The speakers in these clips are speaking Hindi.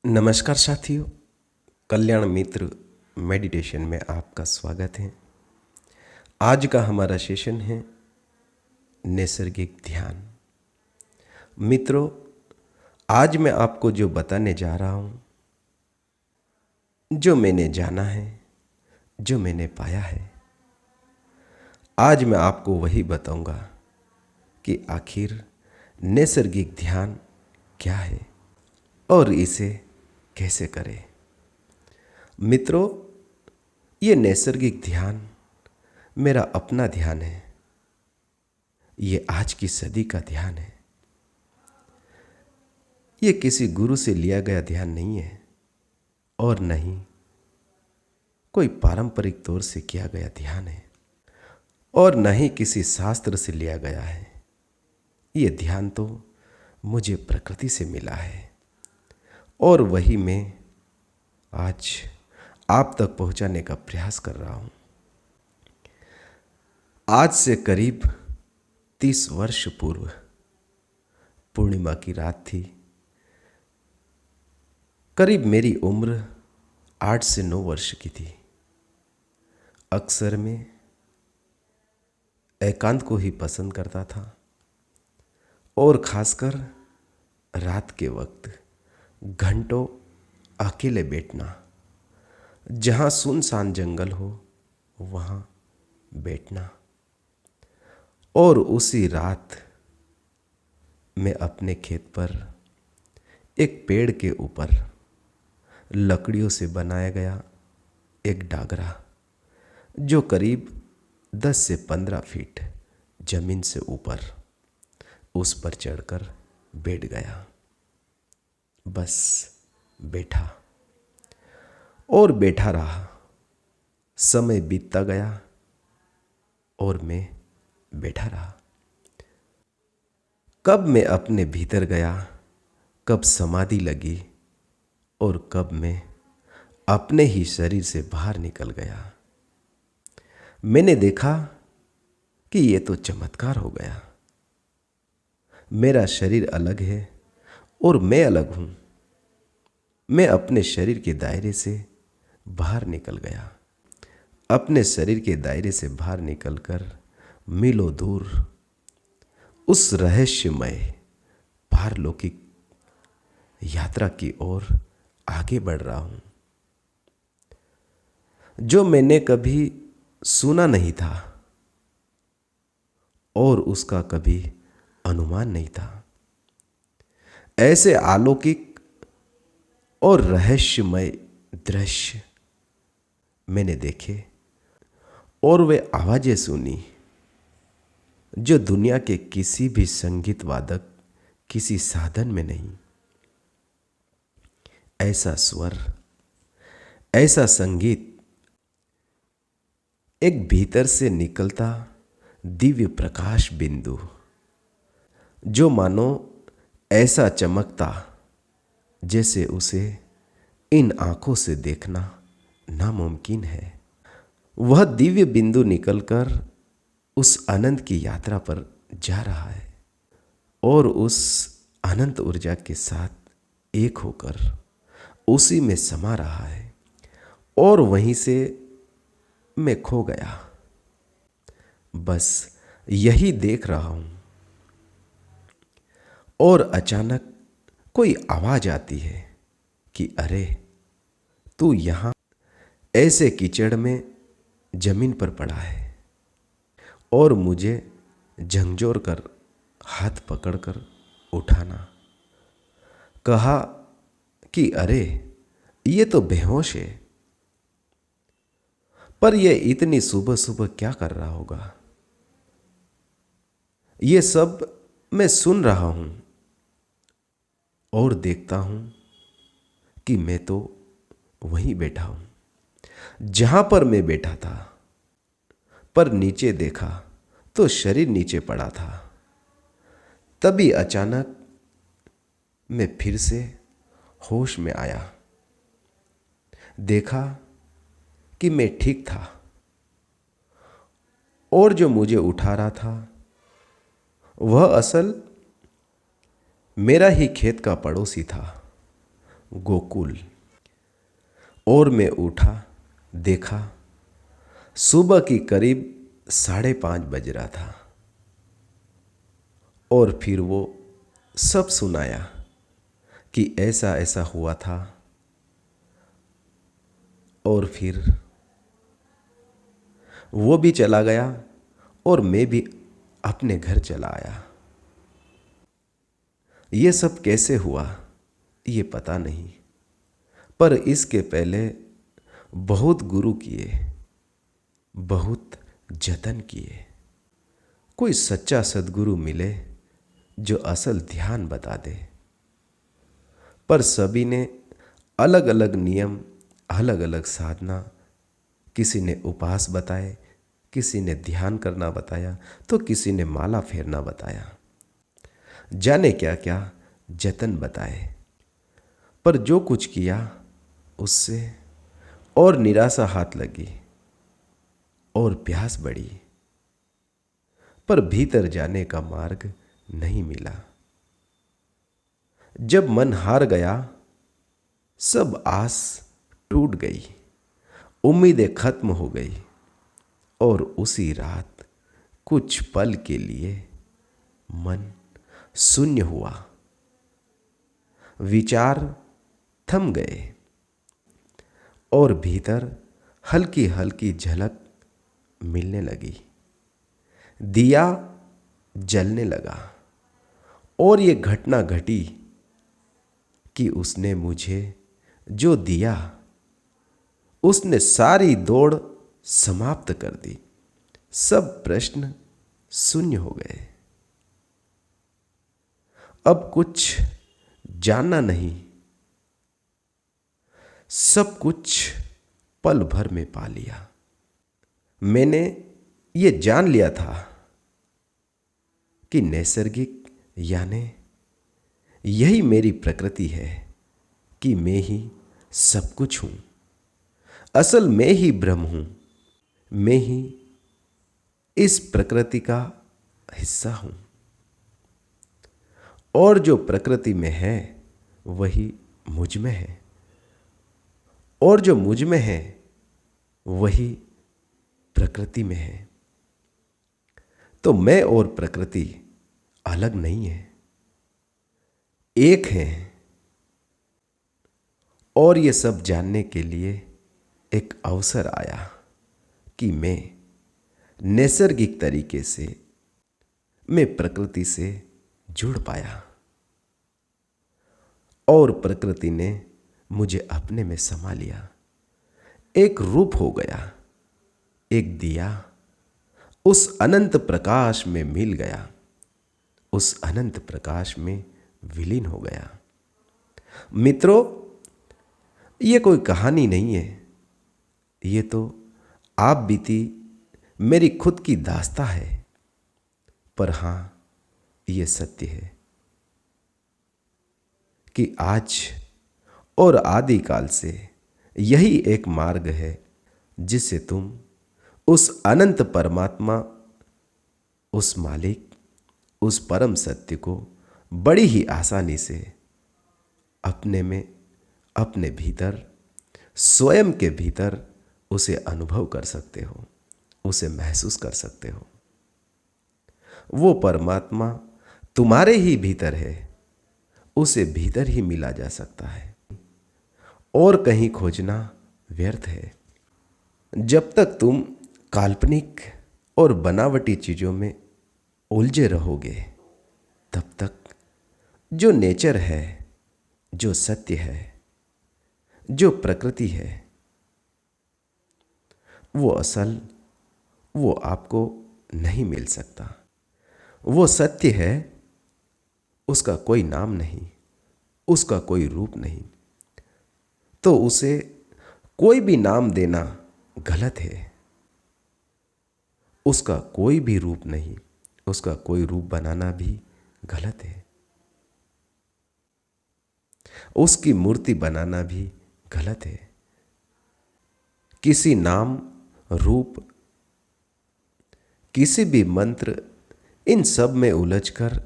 नमस्कार साथियों, कल्याण मित्र मेडिटेशन में आपका स्वागत है। आज का हमारा सेशन है नैसर्गिक ध्यान। मित्रों, आज मैं आपको जो बताने जा रहा हूँ, जो मैंने जाना है, जो मैंने पाया है, आज मैं आपको वही बताऊंगा कि आखिर नैसर्गिक ध्यान क्या है और इसे कैसे करें। मित्रों, ये नैसर्गिक ध्यान मेरा अपना ध्यान है। ये आज की सदी का ध्यान है। ये किसी गुरु से लिया गया ध्यान नहीं है और नहीं कोई पारंपरिक तौर से किया गया ध्यान है और न ही किसी शास्त्र से लिया गया है। ये ध्यान तो मुझे प्रकृति से मिला है और वही मैं आज आप तक पहुंचाने का प्रयास कर रहा हूं। आज से करीब 30 वर्ष पूर्व पूर्णिमा की रात थी। करीब मेरी उम्र 8 से 9 वर्ष की थी। अक्सर मैं एकांत को ही पसंद करता था और खासकर रात के वक्त घंटों अकेले बैठना, जहाँ सुनसान जंगल हो वहाँ बैठना। और उसी रात मैं अपने खेत पर एक पेड़ के ऊपर लकड़ियों से बनाया गया एक डागरा, जो करीब 10 से 15 फीट जमीन से ऊपर, उस पर चढ़कर बैठ गया। बस बैठा और बैठा रहा। समय बीतता गया और मैं बैठा रहा। कब मैं अपने भीतर गया, कब समाधि लगी और कब मैं अपने ही शरीर से बाहर निकल गया। मैंने देखा कि ये तो चमत्कार हो गया। मेरा शरीर अलग है और मैं अलग हूँ। मैं अपने शरीर के दायरे से बाहर निकल गया। अपने शरीर के दायरे से बाहर निकलकर मीलों दूर उस रहस्यमय पारलौकिक यात्रा की ओर आगे बढ़ रहा हूं, जो मैंने कभी सुना नहीं था और उसका कभी अनुमान नहीं था। ऐसे अलौकिक और रहस्यमय दृश्य मैंने देखे और वे आवाजें सुनी जो दुनिया के किसी भी संगीत वादक, किसी साधन में नहीं। ऐसा स्वर, ऐसा संगीत, एक भीतर से निकलता दिव्य प्रकाश बिंदु, जो मानो ऐसा चमकता जैसे उसे इन आंखों से देखना नामुमकिन है। वह दिव्य बिंदु निकलकर उस अनंत की यात्रा पर जा रहा है और उस अनंत ऊर्जा के साथ एक होकर उसी में समा रहा है और वहीं से मैं खो गया। बस यही देख रहा हूं और अचानक कोई आवाज आती है कि अरे, तू यहां ऐसे कीचड़ में जमीन पर पड़ा है। और मुझे झंझोर कर हाथ पकड़कर उठाना। कहा कि अरे, ये तो बेहोश है। पर यह इतनी सुबह सुबह क्या कर रहा होगा? ये सब मैं सुन रहा हूं और देखता हूं कि मैं तो वहीं बैठा हूं जहां पर मैं बैठा था। पर नीचे देखा तो शरीर नीचे पड़ा था। तभी अचानक मैं फिर से होश में आया। देखा कि मैं ठीक था और जो मुझे उठा रहा था वह असल मेरा ही खेत का पड़ोसी था, गोकुल। और मैं उठा, देखा सुबह की करीब 5:30 बज रहा था। और फिर वो सब सुनाया कि ऐसा ऐसा हुआ था। और फिर वो भी चला गया और मैं भी अपने घर चला आया। ये सब कैसे हुआ ये पता नहीं, पर इसके पहले बहुत गुरु किए, बहुत जतन किए। कोई सच्चा सद्गुरु मिले जो असल ध्यान बता दे। पर सभी ने अलग अलग नियम, अलग अलग साधना, किसी ने उपवास बताए, किसी ने ध्यान करना बताया, तो किसी ने माला फेरना बताया, जाने क्या क्या जतन बताए। पर जो कुछ किया उससे और निराशा हाथ लगी और प्यास बढ़ी, पर भीतर जाने का मार्ग नहीं मिला। जब मन हार गया, सब आस टूट गई, उम्मीदें खत्म हो गई। और उसी रात कुछ पल के लिए मन शून्य हुआ, विचार थम गए और भीतर हल्की हल्की झलक मिलने लगी। दिया जलने लगा। और ये घटना घटी कि उसने मुझे जो दिया उसने सारी दौड़ समाप्त कर दी। सब प्रश्न शून्य हो गए। अब कुछ जानना नहीं, सब कुछ पल भर में पा लिया। मैंने ये जान लिया था कि नैसर्गिक यानी यही मेरी प्रकृति है कि मैं ही सब कुछ हूं। असल मैं ही ब्रह्म हूं। मैं ही इस प्रकृति का हिस्सा हूं। और जो प्रकृति में है वही मुझ में है, और जो मुझ में है वही प्रकृति में है। तो मैं और प्रकृति अलग नहीं है, एक है। और ये सब जानने के लिए एक अवसर आया कि मैं नैसर्गिक तरीके से मैं प्रकृति से जुड़ पाया और प्रकृति ने मुझे अपने में समा लिया। एक रूप हो गया, एक दिया उस अनंत प्रकाश में मिल गया, उस अनंत प्रकाश में विलीन हो गया। मित्रों, ये कोई कहानी नहीं है, ये तो आप बीती मेरी खुद की दास्तां है। पर हां, ये सत्य है कि आज और आदिकाल से यही एक मार्ग है जिससे तुम उस अनंत परमात्मा, उस मालिक, उस परम सत्य को बड़ी ही आसानी से अपने में, अपने भीतर, स्वयं के भीतर उसे अनुभव कर सकते हो, उसे महसूस कर सकते हो। वो परमात्मा तुम्हारे ही भीतर है, उसे भीतर ही मिला जा सकता है और कहीं खोजना व्यर्थ है। जब तक तुम काल्पनिक और बनावटी चीजों में उलझे रहोगे, तब तक जो नेचर है, जो सत्य है, जो प्रकृति है, वो असल, वो आपको नहीं मिल सकता। वो सत्य है, उसका कोई नाम नहीं, उसका कोई रूप नहीं। तो उसे कोई भी नाम देना गलत है। उसका कोई भी रूप नहीं, उसका कोई रूप बनाना भी गलत है। उसकी मूर्ति बनाना भी गलत है। किसी नाम, रूप, किसी भी मंत्र, इन सब में उलझकर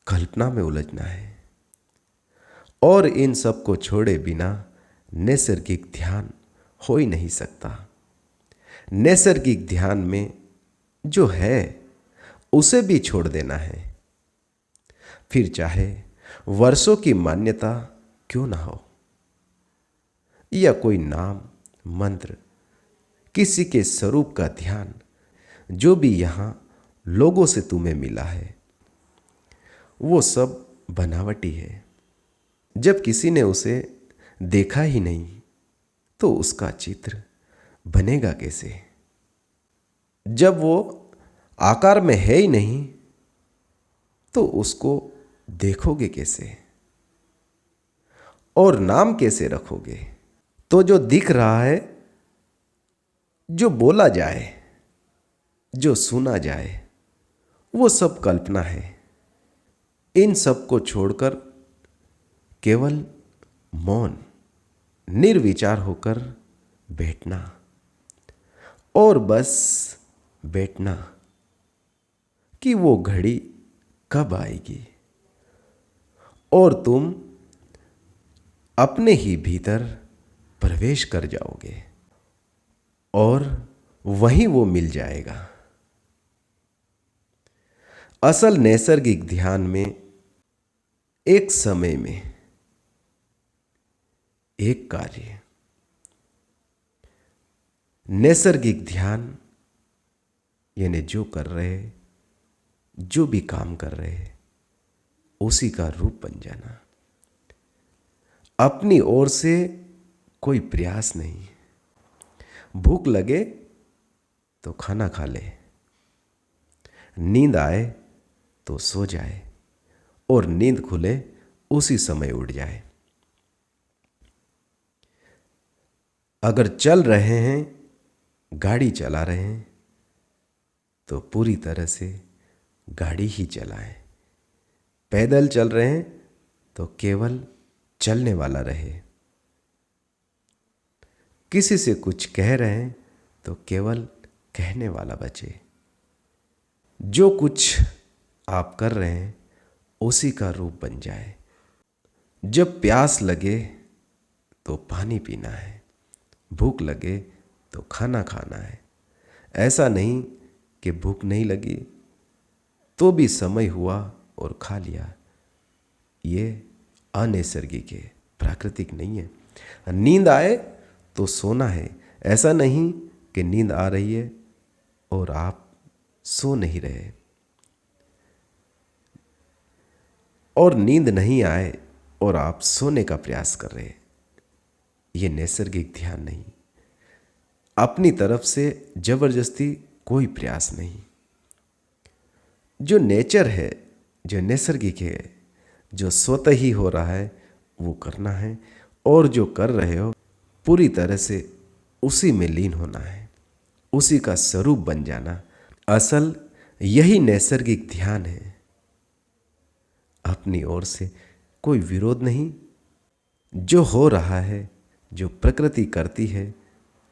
कल्पना में उलझना है। और इन सब को छोड़े बिना नैसर्गिक ध्यान हो ही नहीं सकता। नैसर्गिक ध्यान में जो है उसे भी छोड़ देना है, फिर चाहे वर्षों की मान्यता क्यों ना हो, या कोई नाम मंत्र, किसी के स्वरूप का ध्यान, जो भी यहाँ लोगों से तुम्हें मिला है वो सब बनावटी है। जब किसी ने उसे देखा ही नहीं तो उसका चित्र बनेगा कैसे? जब वो आकार में है ही नहीं तो उसको देखोगे कैसे और नाम कैसे रखोगे? तो जो दिख रहा है, जो बोला जाए, जो सुना जाए, वो सब कल्पना है। इन सब को छोड़कर केवल मौन निर्विचार होकर बैठना और बस बैठना कि वो घड़ी कब आएगी और तुम अपने ही भीतर प्रवेश कर जाओगे और वहीं वो मिल जाएगा। असल नैसर्गिक ध्यान में एक समय में एक कार्य, नैसर्गिक ध्यान यानी जो कर रहे, जो भी काम कर रहे उसी का रूप बन जाना। अपनी ओर से कोई प्रयास नहीं। भूख लगे तो खाना खा ले, नींद आए तो सो जाए और नींद खुले उसी समय उठ जाए। अगर चल रहे हैं, गाड़ी चला रहे हैं तो पूरी तरह से गाड़ी ही चलाएं। पैदल चल रहे हैं तो केवल चलने वाला रहे। किसी से कुछ कह रहे हैं तो केवल कहने वाला बचे। जो कुछ आप कर रहे हैं उसी का रूप बन जाए। जब प्यास लगे तो पानी पीना है, भूख लगे तो खाना खाना है। ऐसा नहीं कि भूख नहीं लगी तो भी समय हुआ और खा लिया। ये अनैसर्गिक है, प्राकृतिक नहीं है। नींद आए तो सोना है। ऐसा नहीं कि नींद आ रही है और आप सो नहीं रहे, और नींद नहीं आए और आप सोने का प्रयास कर रहे। ये नैसर्गिक ध्यान नहीं। अपनी तरफ से जबरदस्ती कोई प्रयास नहीं। जो नेचर है, जो नैसर्गिक है, जो स्वतः ही हो रहा है वो करना है, और जो कर रहे हो पूरी तरह से उसी में लीन होना है, उसी का स्वरूप बन जाना। असल यही नैसर्गिक ध्यान है। अपनी ओर से कोई विरोध नहीं। जो हो रहा है, जो प्रकृति करती है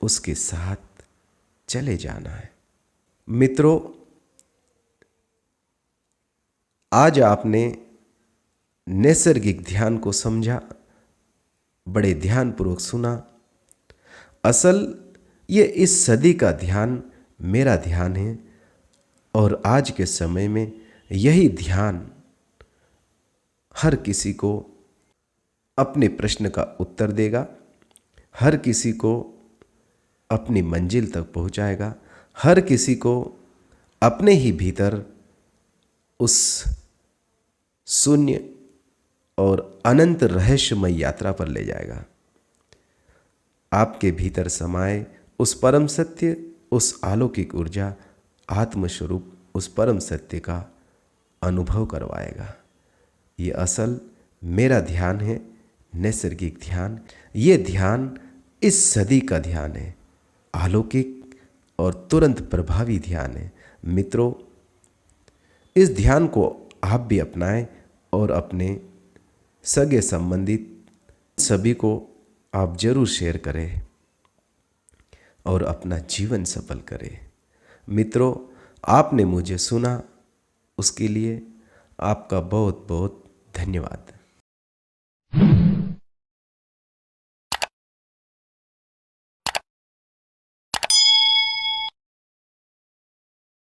उसके साथ चले जाना है। मित्रों, आज आपने नैसर्गिक ध्यान को समझा, बड़े ध्यानपूर्वक सुना। असल ये इस सदी का ध्यान मेरा ध्यान है, और आज के समय में यही ध्यान हर किसी को अपने प्रश्न का उत्तर देगा, हर किसी को अपनी मंजिल तक पहुंचाएगा, हर किसी को अपने ही भीतर उस शून्य और अनंत रहस्यमय यात्रा पर ले जाएगा। आपके भीतर समाये उस परम सत्य, उस अलौकिक ऊर्जा, आत्मस्वरूप उस परम सत्य का अनुभव करवाएगा। ये असल मेरा ध्यान है, नैसर्गिक ध्यान। ये ध्यान इस सदी का ध्यान है, अलौकिक और तुरंत प्रभावी ध्यान है। मित्रों, इस ध्यान को आप भी अपनाएं और अपने सगे संबंधित सभी को आप जरूर शेयर करें और अपना जीवन सफल करें। मित्रों, आपने मुझे सुना उसके लिए आपका बहुत बहुत धन्यवाद।